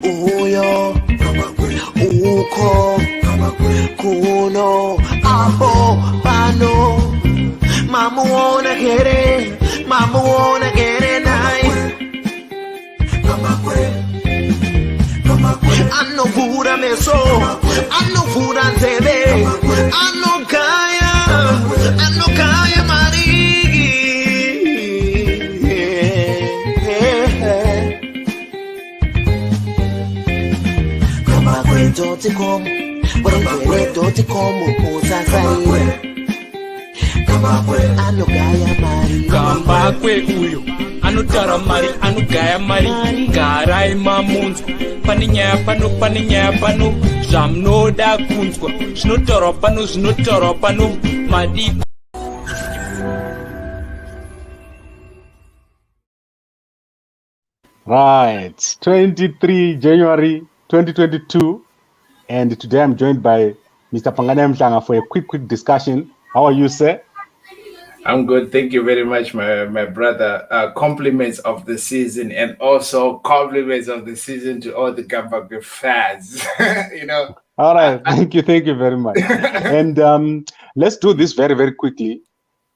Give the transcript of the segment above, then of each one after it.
Uyo, uko, kuno, aho, pano. Mama wanna get it, mama wanna get it nice. I know food I me so, I know food I tebe, I know kaya mari. Doti kom, wengele doti kom utasai. Ano gaya mari. Kamba kwe uyo, ano tara mari, ano gaya mari. Garai mamunzo, paninya pano, jamno da kunzko. Snutoro pano, madi. Right, 23 January 2022, and today I'm joined by Mr. Pangane Mhlanga for a quick discussion. How are you, sir? I'm good. Thank you very much, my brother. Compliments of the season, and also compliments of the season to all the Gambagwe fans. All right, thank you very much. And let's do this very quickly.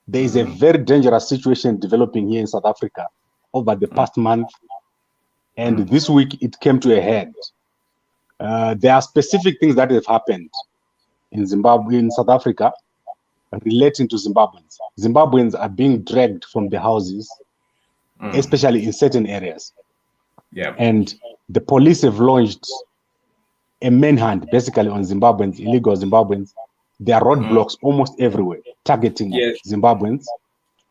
There is a very dangerous situation developing here in South Africa over the past month, and this week it came to a head. There are specific things that have happened in Zimbabwe, in South Africa, relating to Zimbabweans. Zimbabweans are being dragged from the houses, especially in certain areas. Yeah. And the police have launched a manhunt basically on Zimbabweans, illegal Zimbabweans. There are roadblocks almost everywhere targeting Zimbabweans.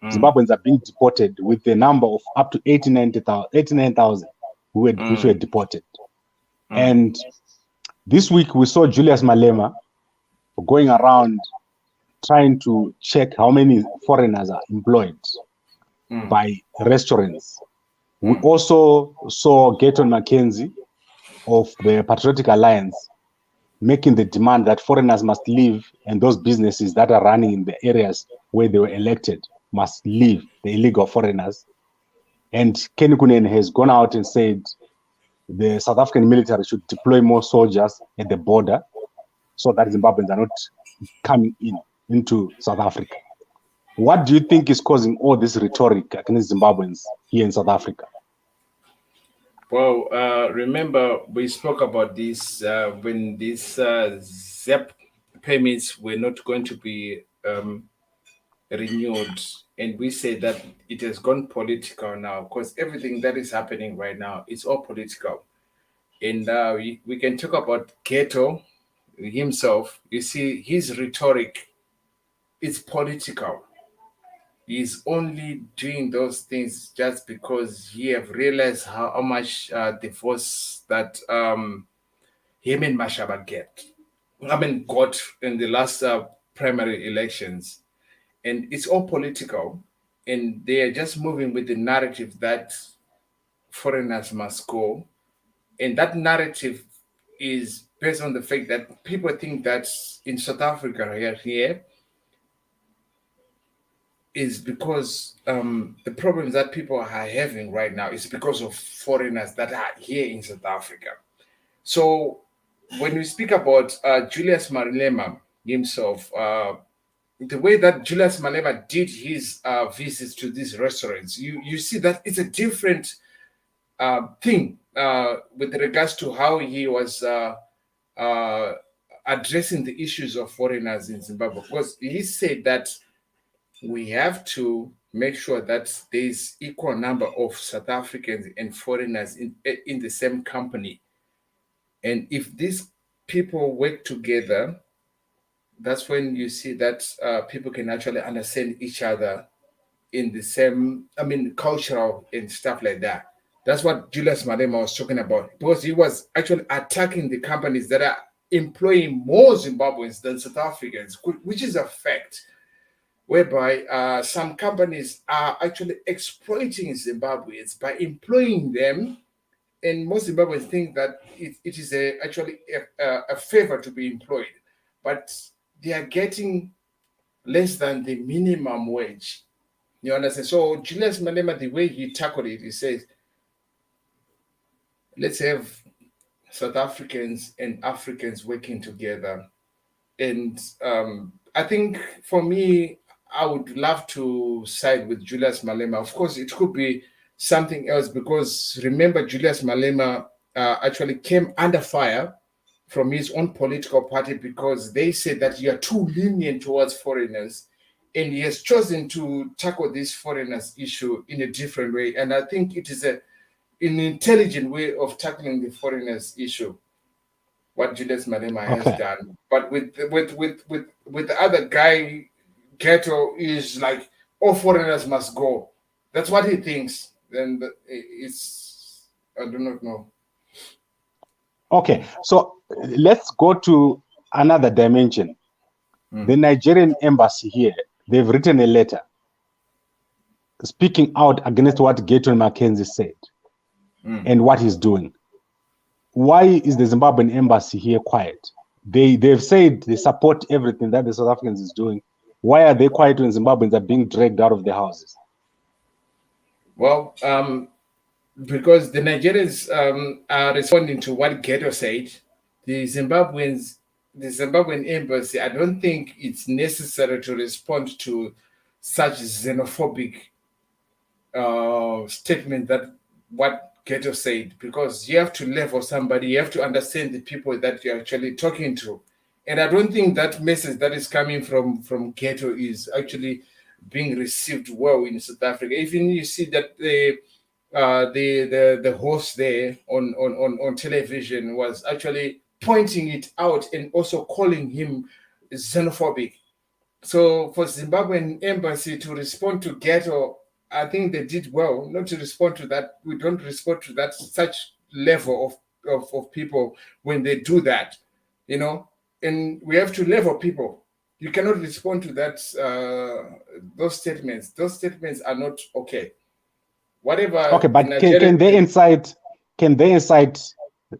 Zimbabweans are being deported with a number of up to 89,000 which were deported. And this week we saw Julius Malema going around trying to check how many foreigners are employed by restaurants. We also saw Gayton Mackenzie of the Patriotic Alliance making the demand that foreigners must leave, and those businesses that are running in the areas where they were elected must leave, the illegal foreigners. And Kenny Kunen has gone out and said the South African military should deploy more soldiers at the border so that Zimbabweans are not coming into South Africa. What do you think is causing all this rhetoric against Zimbabweans here in South Africa? Well, remember we spoke about this when these ZEP permits were not going to be renewed, and we said that it has gone political now because everything that is happening right now is all political. And we can talk about Keto himself. You see, his rhetoric is political. He's only doing those things just because he have realized how much the force that him and Mashaba got in the last primary elections. And it's all political, and they are just moving with the narrative that foreigners must go. And that narrative is based on the fact that people think that in South Africa here is because the problems that people are having right now is because of foreigners that are here in South Africa. So when we speak about Julius Malema himself, the way that Julius Malema did his visits to these restaurants, you see that it's a different thing with regards to how he was addressing the issues of foreigners in Zimbabwe. Because he said that we have to make sure that there's equal number of South Africans and foreigners in the same company. And if these people work together, that's when you see that people can actually understand each other in the same, cultural and stuff like that. That's what Julius Malema was talking about, because he was actually attacking the companies that are employing more Zimbabweans than South Africans, which is a fact, whereby some companies are actually exploiting Zimbabweans by employing them. And most Zimbabweans think that it is actually a favor to be employed, but they are getting less than the minimum wage. You understand? So Julius Malema, the way he tackled it, he says, let's have South Africans and Africans working together. And I think for me, I would love to side with Julius Malema. Of course, it could be something else because remember, Julius Malema actually came under fire from his own political party because they said that you are too lenient towards foreigners. And he has chosen to tackle this foreigners issue in a different way. And I think it is an intelligent way of tackling the foreigners issue, what Julius Malema has done. But with the other guy, Ghetto, is like all foreigners must go. That's what he thinks. And it's, I do not know. Okay, so let's go to another dimension. The Nigerian embassy here, they've written a letter speaking out against what Gayton Mackenzie said and what he's doing. Why is the Zimbabwean embassy here quiet? They've said they support everything that the South Africans is doing. Why are they quiet when Zimbabweans are being dragged out of their houses? Well, because the Nigerians are responding to what Ghetto said. The Zimbabwean embassy, I don't think it's necessary to respond to such xenophobic statement that what Ghetto said, because you have to level somebody, you have to understand the people that you're actually talking to. And I don't think that message that is coming from Ghetto is actually being received well in South Africa. Even you see that the host there on television was actually pointing it out and also calling him xenophobic. So for Zimbabwean embassy to respond to Ghetto, I think they did well not to respond to that. We don't respond to that such level of people when they do that, you know, and we have to level people. You cannot respond to that, those statements. Those statements are not okay. Whatever. Okay, but can they incite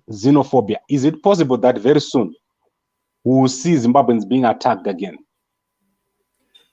xenophobia? Is it possible that very soon we will see Zimbabweans being attacked again?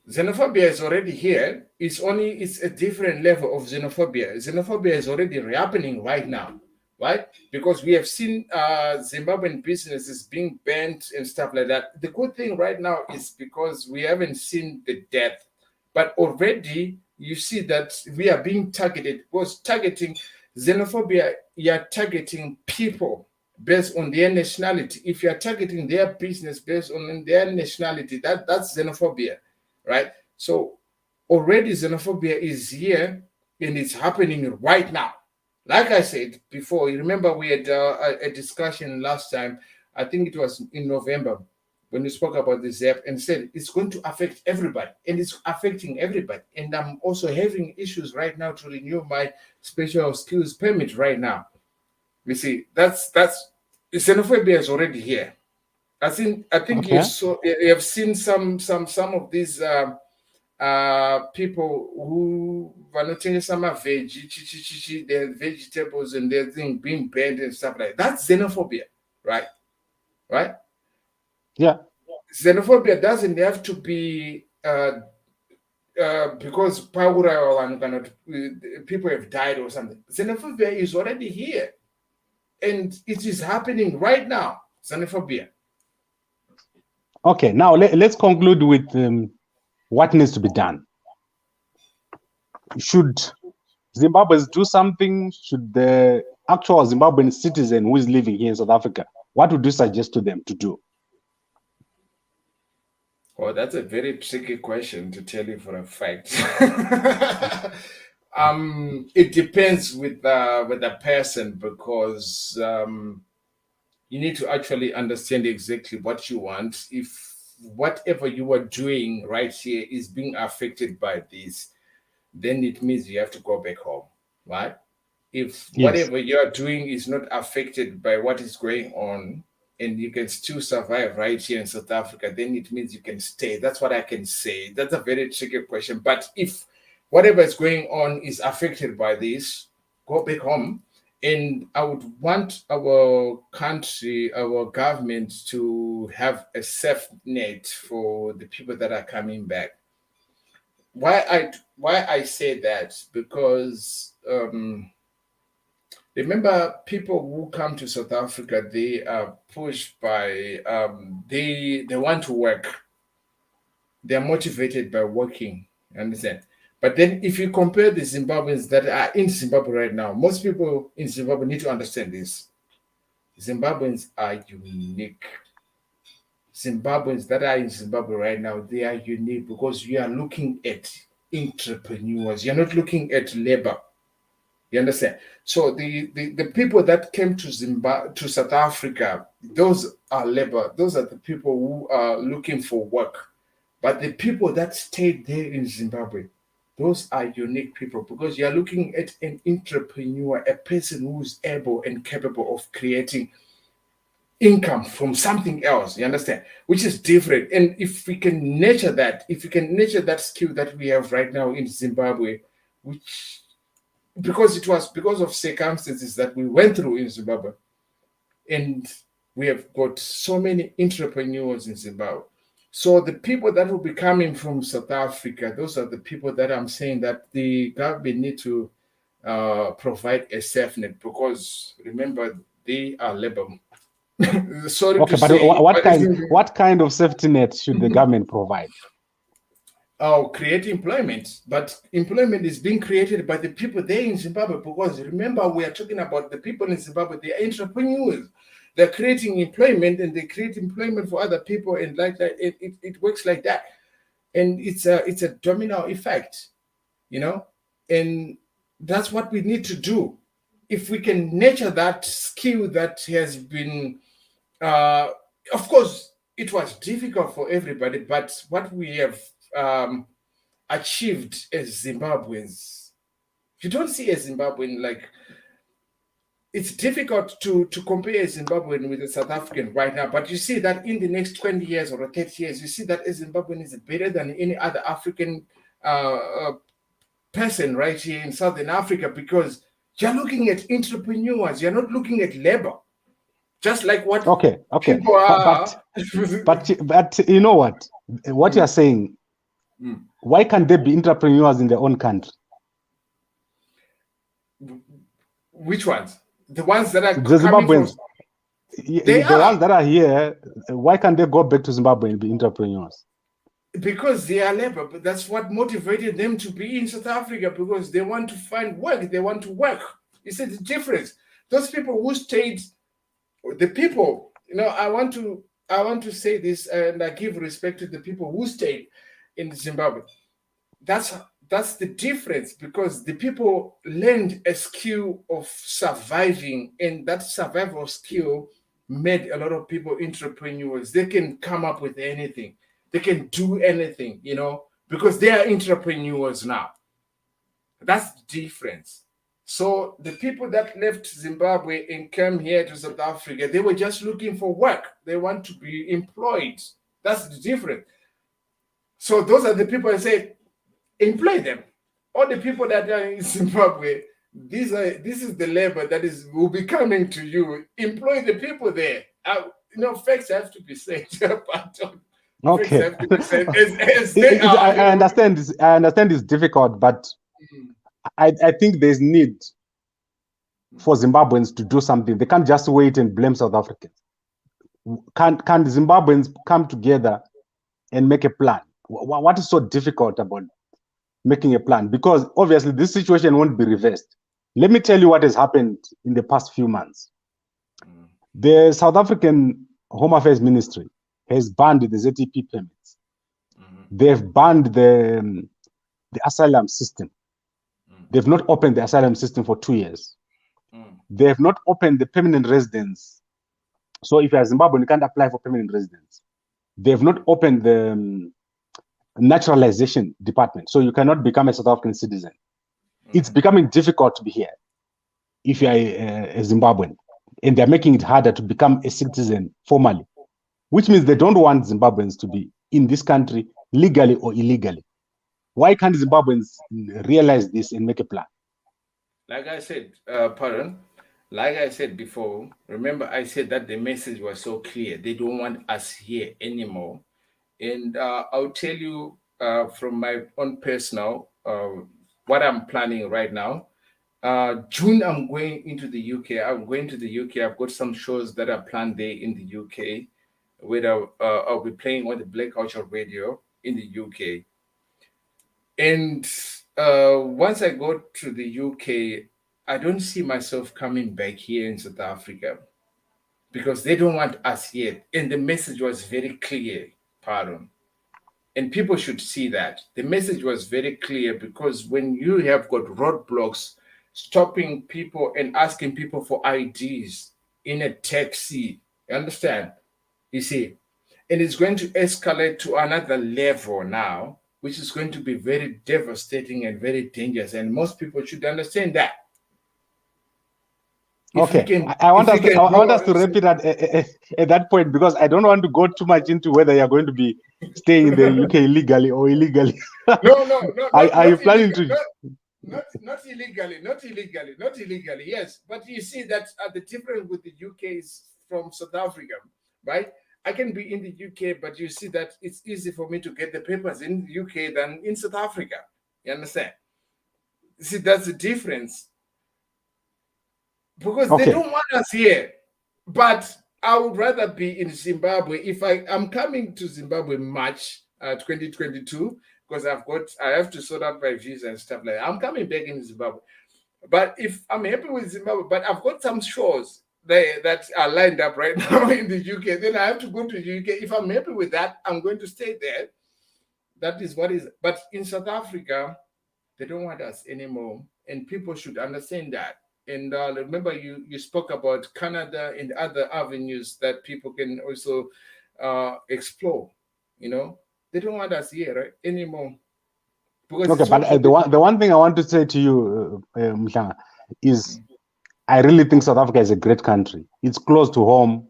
Xenophobia is already here. It's a different level of xenophobia. Xenophobia is already happening right now, right? Because we have seen Zimbabwean businesses being banned and stuff like that. The good thing right now is because we haven't seen the death, but already you see that we are being targeted. Because targeting xenophobia, you are targeting people based on their nationality. If you are targeting their business based on their nationality, that's xenophobia. Right? So already xenophobia is here and it's happening right now. Like I said before, you remember we had a discussion last time, I think it was in November, when we spoke about this app and said it's going to affect everybody and it's affecting everybody. And I'm also having issues right now to renew my special skills permit right now. You see, that's xenophobia is already here. I think okay. You have seen some of these people who vanotenge some veggie, their vegetables and their thing being banned and stuff like that. That's xenophobia, right? Right? Yeah. Xenophobia doesn't have to be because people have died or something. Xenophobia is already here, and it is happening right now. Xenophobia. Okay, now let's conclude with what needs to be done. Should Zimbabweans do something? Should the actual Zimbabwean citizen who is living here in South Africa, what would you suggest to them to do? Well, that's a very tricky question to tell you for a fact. It depends with the person because you need to actually understand exactly what you want. If whatever you are doing right here is being affected by this, then it means you have to go back home, right? If whatever you are doing is not affected by what is going on and you can still survive right here in South Africa, then it means you can stay. That's what I can say. That's a very tricky question. But if whatever is going on is affected by this, go back home. And I would want our country, our government to have a safe net for the people that are coming back. Why I say that? Because the Remember, people who come to South Africa, they are pushed by they want to work. They are motivated by working. Understand? But then, if you compare the Zimbabweans that are in Zimbabwe right now, most people in Zimbabwe need to understand this. Zimbabweans are unique. Zimbabweans that are in Zimbabwe right now, they are unique because you are looking at entrepreneurs. You're not looking at labor. You understand? So the people that came to to South Africa, those are labor. Those are the people who are looking for work. But the people that stayed there in Zimbabwe, those are unique people because you are looking at an entrepreneur, a person who's able and capable of creating income from something else. You understand? Which is different. And if we can nurture that, if we can nurture that skill that we have right now in Zimbabwe, which because it was because of circumstances that we went through in Zimbabwe, and we have got so many entrepreneurs in Zimbabwe. So the people that will be coming from South Africa, those are the people that I'm saying that the government need to provide a safety net because remember they are labor. Sorry okay, to but say, what kind of safety net should the government provide? Oh, create employment, but employment is being created by the people there in Zimbabwe because remember we are talking about the people in Zimbabwe. They are entrepreneurs. They're creating employment and they create employment for other people, and like that, it works like that, and it's a domino effect, you know, and that's what we need to do. If we can nurture that skill that has been, of course, it was difficult for everybody, but what we have achieved as Zimbabweans. You don't see a Zimbabwean like it's difficult to compare a Zimbabwean with a South African right now, but you see that in the next 20 years or 30 years, you see that a Zimbabwean is better than any other African person right here in Southern Africa because you're looking at entrepreneurs, you're not looking at labor. Just like what people are. But you know what you're saying, why can't there be entrepreneurs in their own country? Which ones? The ones that are the Zimbabweans. The ones that are here, why can't they go back to Zimbabwe and be entrepreneurs? Because they are labor, but that's what motivated them to be in South Africa because they want to find work, they want to work. You see the difference. Those people who stayed, the people, you know, I want to say this and I give respect to the people who stayed in Zimbabwe. That's the difference because the people learned a skill of surviving, and that survival skill made a lot of people entrepreneurs. They can come up with anything. They can do anything, you know, because they are entrepreneurs now. That's the difference. So the people that left Zimbabwe and came here to South Africa, they were just looking for work. They want to be employed. That's the difference. So those are the people I say, employ them. All the people that are in Zimbabwe, this is the labor that will be coming to you. Employ the people there. You know, facts have to be said. Okay. I understand this. I understand it's difficult, but I think there's need for Zimbabweans to do something. They can't just wait and blame South Africans. Can Zimbabweans come together and make a plan? What is so difficult about making a plan? Because obviously this situation won't be reversed. Let me tell you what has happened in the past few months. The South African Home Affairs Ministry has banned the ZEP permits. They've banned the asylum system. They've not opened the asylum system for 2 years. They have not opened the permanent residence. So if you're Zimbabwean, you can't apply for permanent residence. They have not opened the naturalization department. So you cannot become a South African citizen. It's becoming difficult to be here if you are a Zimbabwean. And they're making it harder to become a citizen formally, which means they don't want Zimbabweans to be in this country legally or illegally. Why can't Zimbabweans realize this and make a plan? Like I said, pardon, like I said before, remember I said that the message was so clear. They don't want us here anymore. And I'll tell you from my own personal, what I'm planning right now. June, I'm going into the UK. I'm going to the UK. I've got some shows that are planned there in the UK, where I'll be playing on the Black Culture Radio in the UK. And once I go to the UK, I don't see myself coming back here in South Africa because they don't want us here. And the message was very clear, pardon. And people should see that. The message was very clear because when you have got roadblocks stopping people and asking people for IDs in a taxi, you understand? You see, and it's going to escalate to another level now, which is going to be very devastating and very dangerous. And most people should understand that. Okay, I want us to wrap it at that point because I don't want to go too much into whether you're going to be staying in the UK illegally or illegally. No. Are you planning to? Not illegally. Yes, but you see that the difference with the UK is from South Africa, right? I can be in the UK, but you see that it's easy for me to get the papers in the UK than in South Africa. You understand? See, that's the difference. Because they don't want us here. But I would rather be in Zimbabwe. If I'm coming to Zimbabwe March 2022, because I have to sort out my visa and stuff like that. I'm coming back in Zimbabwe. But if I'm happy with Zimbabwe, but I've got some shows that are lined up right now in the UK, then I have to go to the UK. If I'm happy with that, I'm going to stay there. That is what is. But in South Africa, they don't want us anymore. And people should understand that. And remember, you spoke about Canada and other avenues that people can also explore. You know, they don't want us here right, anymore. Okay, but the one thing I want to say to you, Mhlanga, is I really think South Africa is a great country. It's close to home.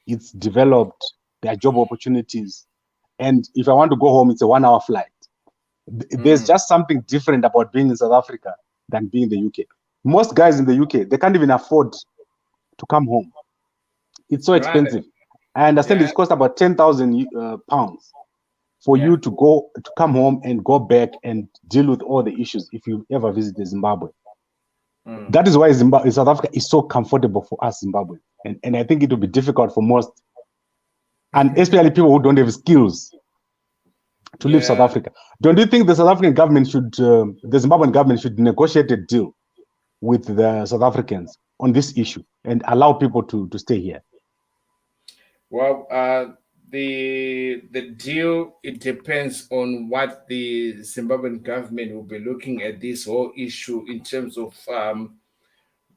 It's developed. There are job opportunities. And if I want to go home, it's a 1-hour flight. There's just something different about being in South Africa than being in the UK. Most guys in the UK, they can't even afford to come home. It's so expensive. I understand it's cost about 10,000 pounds for you to come home and go back and deal with all the issues if you ever visit Zimbabwe. That is why South Africa is so comfortable for us, Zimbabwe. And I think it will be difficult for most, and especially people who don't have skills to leave South Africa. Don't you think the South African government the Zimbabwean government should negotiate a deal with the South Africans on this issue and allow people to stay here? Well, the deal, it depends on what the Zimbabwean government will be looking at this whole issue in terms of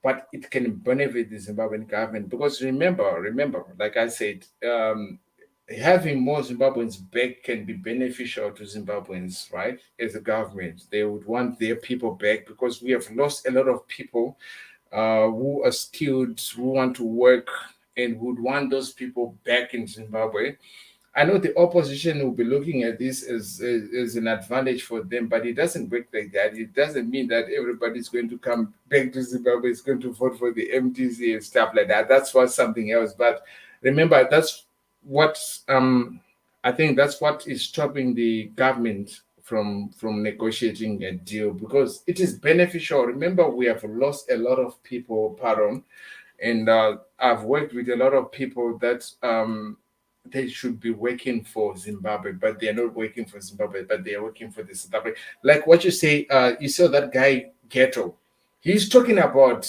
what it can benefit the Zimbabwean government. Because remember, like I said, having more Zimbabweans back can be beneficial to Zimbabweans, right? As a government, they would want their people back because we have lost a lot of people who are skilled, who want to work, and would want those people back in Zimbabwe. I know the opposition will be looking at this as an advantage for them, but it doesn't work like that. It doesn't mean that everybody's going to come back to Zimbabwe, is going to vote for the MTC and stuff like that. That's what something else. But remember, that's what I think that's what is stopping the government from negotiating a deal, because it is beneficial. Remember, we have lost a lot of people, pardon, and I've worked with a lot of people that they should be working for Zimbabwe, but they're not working for Zimbabwe, but they're working for the South Africa. Like what you say, you saw that guy Ghetto. He's talking about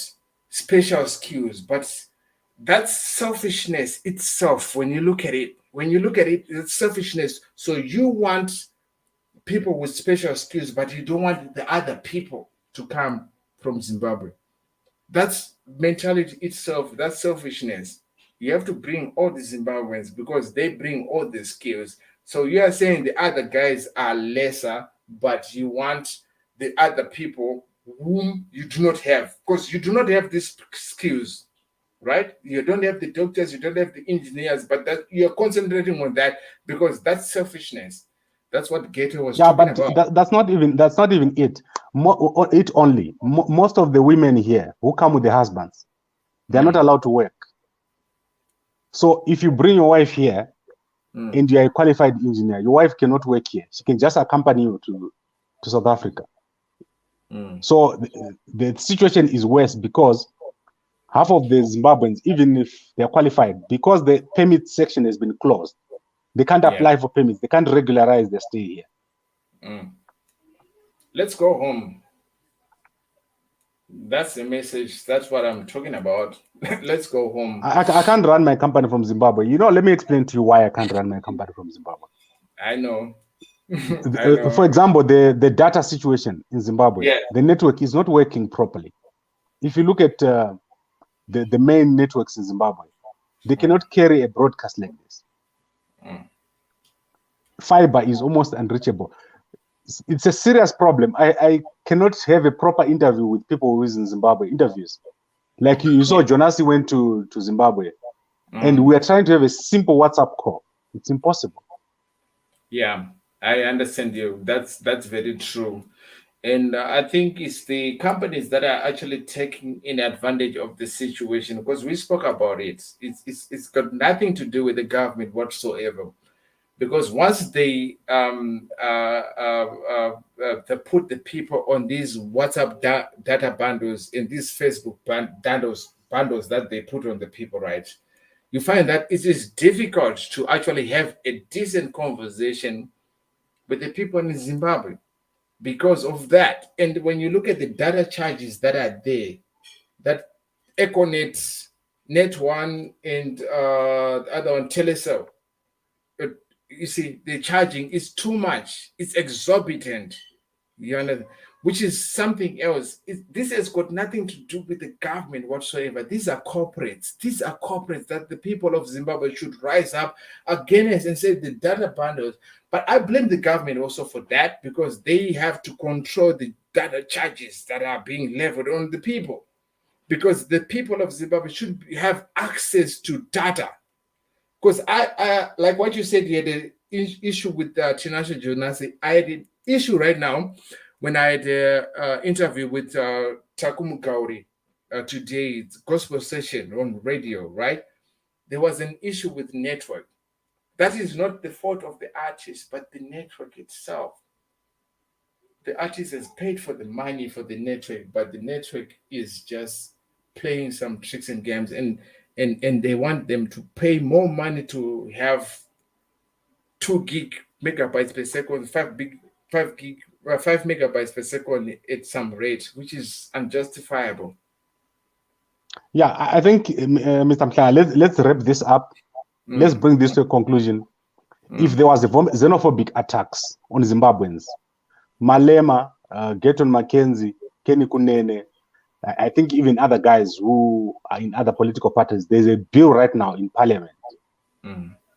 special skills, but that's selfishness itself. When you look at it, it's selfishness. So you want people with special skills, but you don't want the other people to come from Zimbabwe. That's mentality itself. That's selfishness. You have to bring all the Zimbabweans because they bring all the skills. So you are saying the other guys are lesser, but you want the other people whom you do not have, because you do not have these skills, right? You don't have the doctors, you don't have the engineers, but that you're concentrating on that because that's selfishness. That's what Gator was talking about. That's not even it. It only. Most of the women here who come with their husbands, they're not allowed to work. So if you bring your wife here and you're a qualified engineer, your wife cannot work here. She can just accompany you to South Africa. So the situation is worse because half of the Zimbabweans, even if they're qualified, because the permit section has been closed, they can't apply for permits. They can't regularize their stay here. Let's go home. That's the message. That's what I'm talking about. Let's go home. I can't run my company from Zimbabwe. Let me explain to you why I can't run my company from Zimbabwe. I know. For example, the data situation in Zimbabwe, the network is not working properly. If you look at the main networks in Zimbabwe, they cannot carry a broadcast like this. Fiber is almost unreachable. It's a serious problem. I cannot have a proper interview with people who is in Zimbabwe, interviews. Like you saw, Jonasi went to Zimbabwe, and we are trying to have a simple WhatsApp call. It's impossible. Yeah, I understand you. That's very true. And I think it's the companies that are actually taking in advantage of the situation, because we spoke about it. It's got nothing to do with the government whatsoever. Because once they put the people on these WhatsApp data bundles and these Facebook bundles that they put on the people, right? You find that it is difficult to actually have a decent conversation with the people in Zimbabwe because of that. And when you look at the data charges that are there, that Econet, Net1, and the other one, Telecel, you see, the charging is too much. It's exorbitant. You understand? Which is something else. This has got nothing to do with the government whatsoever. These are corporates. These are corporates that the people of Zimbabwe should rise up against and say the data bundles. But I blame the government also for that, because they have to control the data charges that are being leveled on the people. Because the people of Zimbabwe should have access to data. Because I like what you said, you had an issue with Tinashe Jonasi. I had an issue right now when I had an interview with Takumu Gauri today. It's gospel session on radio, right? There was an issue with network. That is not the fault of the artist, but the network itself. The artist has paid for the money for the network, but the network is just playing some tricks and games, and they want them to pay more money to have 2 megabytes per second, 5 megabytes per second at some rate, which is unjustifiable. Yeah, I think, Mr. Mhlanga, let's wrap this up. Let's bring this to a conclusion. If there was a xenophobic attacks on Zimbabweans, Malema, Geton Mackenzie, Kenny Kunene, I think even other guys who are in other political parties, there's a bill right now in parliament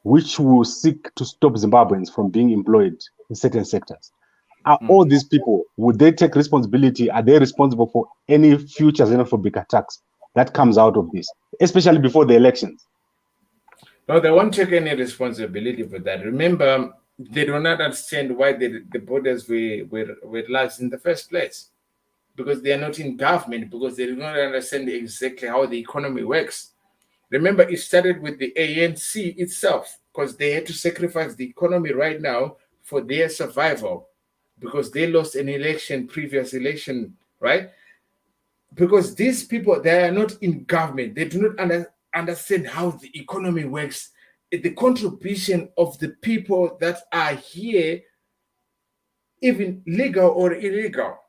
which will seek to stop Zimbabweans from being employed in certain sectors. Are all these people, would they take responsibility? Are they responsible for any future xenophobic attacks that comes out of this, especially before the elections? No, they won't take any responsibility for that. Remember, they do not understand why the borders were large in the first place. Because they are not in government, because they do not understand exactly how the economy works. Remember, it started with the ANC itself, because they had to sacrifice the economy right now for their survival, because they lost an previous election, right? Because these people, they are not in government. They do not understand how the economy works. The contribution of the people that are here, even legal or illegal.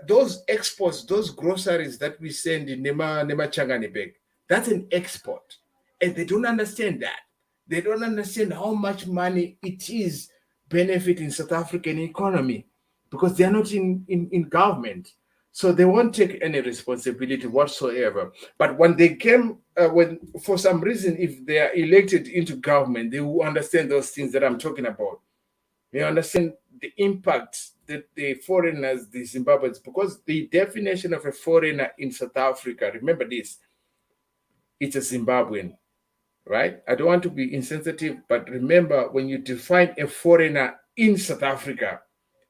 Those exports, those groceries that we send in Nema Changanibek, that's an export. And they don't understand that. They don't understand how much money it is benefiting South African economy, because they're not in government. So they won't take any responsibility whatsoever. But when they came, when for some reason, if they are elected into government, they will understand those things that I'm talking about. They understand the impact that the foreigners, the Zimbabweans, because the definition of a foreigner in South Africa, remember this, it's a Zimbabwean, right? I don't want to be insensitive, but remember, when you define a foreigner in South Africa,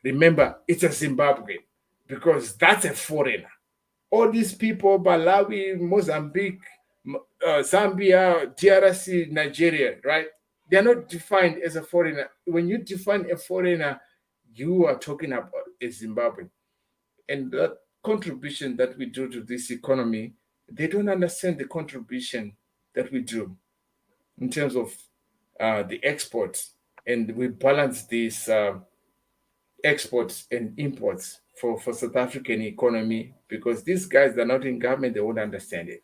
remember, it's a Zimbabwean, because that's a foreigner. All these people, Malawi, Mozambique, Zambia, DRC, Nigeria, right? They are not defined as a foreigner. When you define a foreigner, you are talking about a Zimbabwean. and that contribution that we do to this economy, they don't understand the contribution that we do in terms of the exports, and we balance these exports and imports for South African economy, because these guys that are not in government, they won't understand it.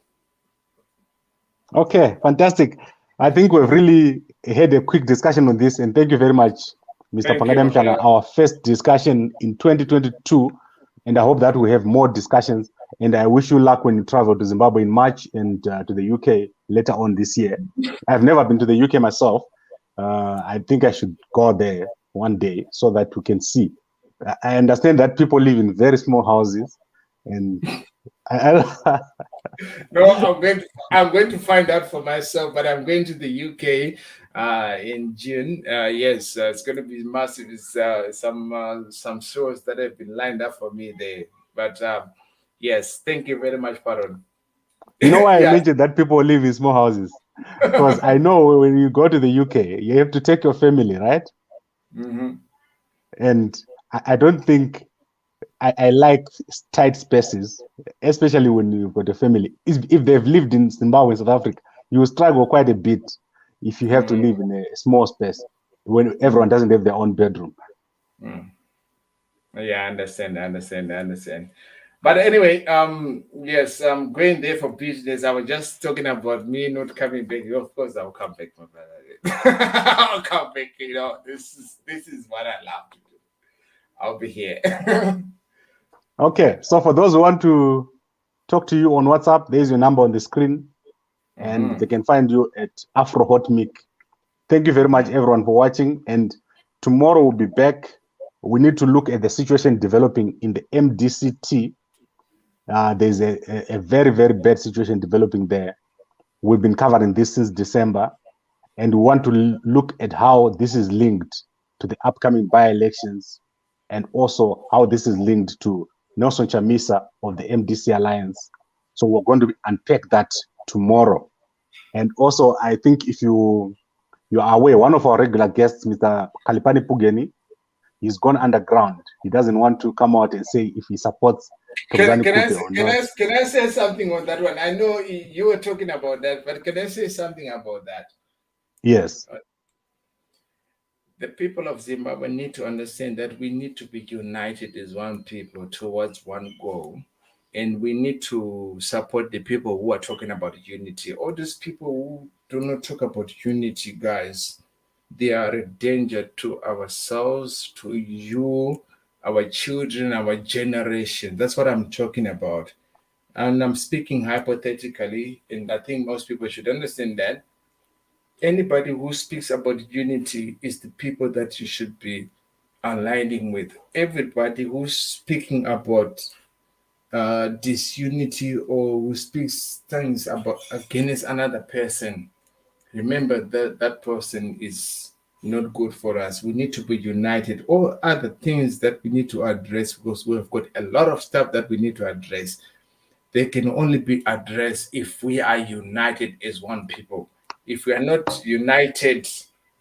Okay, fantastic. I think we've really had a quick discussion on this, and thank you very much, Mr. Pangade Mhlanga. Our first discussion in 2022, and I hope that we have more discussions. And I wish you luck when you travel to Zimbabwe in March and to the UK later on this year. I've never been to the UK myself. I think I should go there one day so that we can see. I understand that people live in very small houses, and no, I'm going to find out for myself, but I'm going to the UK in June. Yes, it's going to be massive. It's some shows that have been lined up for me there. But yes, thank you very much, Paron. You know why I mentioned that people live in small houses? Because I know when you go to the UK, you have to take your family, right? Mm-hmm. And I don't think I like tight spaces, especially when you've got a family. If they've lived in Zimbabwe and South Africa, you will struggle quite a bit if you have to live in a small space when everyone doesn't have their own bedroom. Yeah, I understand. But anyway, yes, I'm going there for business. I was just talking about me not coming back. Of course, I'll come back, my brother. I'll come back. You know, this is what I love to do. I'll be here. Okay, so for those who want to talk to you on WhatsApp, there's your number on the screen, and they can find you at Afro HotMic. Thank you very much, everyone, for watching. And tomorrow we'll be back. We need to look at the situation developing in the MDCT. There's a very, very bad situation developing there. We've been covering this since December, and we want to look at how this is linked to the upcoming by-elections, and also how this is linked to Nelson Chamisa of the MDC Alliance. So we're going to unpack that tomorrow. And also, I think if you are aware, one of our regular guests, Mr. Kalipani Pugeni, he's gone underground. He doesn't want to come out and say if he supports. Can I say something on that one? I know you were talking about that, but can I say something about that? Yes. The people of Zimbabwe need to understand that we need to be united as one people towards one goal. And we need to support the people who are talking about unity. All these people who do not talk about unity, guys, they are a danger to ourselves, to you, our children, our generation. That's what I'm talking about. And I'm speaking hypothetically, and I think most people should understand that. Anybody who speaks about unity is the people that you should be aligning with. Everybody who's speaking about disunity or who speaks things about against another person, remember that person is not good for us. We need to be united. All other things that we need to address, because we have got a lot of stuff that we need to address. They can only be addressed if we are united as one people. If we are not united,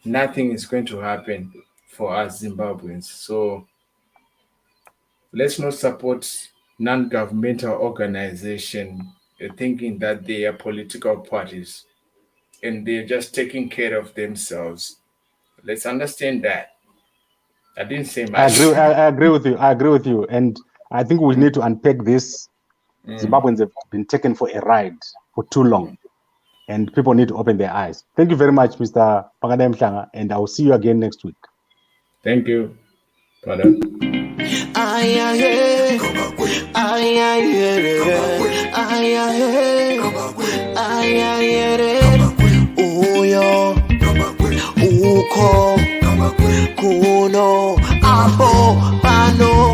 nothing is going to happen for us Zimbabweans. So let's not support non-governmental organization thinking that they are political parties and they're just taking care of themselves. Let's understand that. I didn't say much. I agree with you. And I think we need to unpack this. Zimbabweans have been taken for a ride for too long. And people need to open their eyes. Thank you very much, Mr. Pangade Mhlanga, and I will see you again next week. Thank you. Pardon. Kuno, Afro, Pano.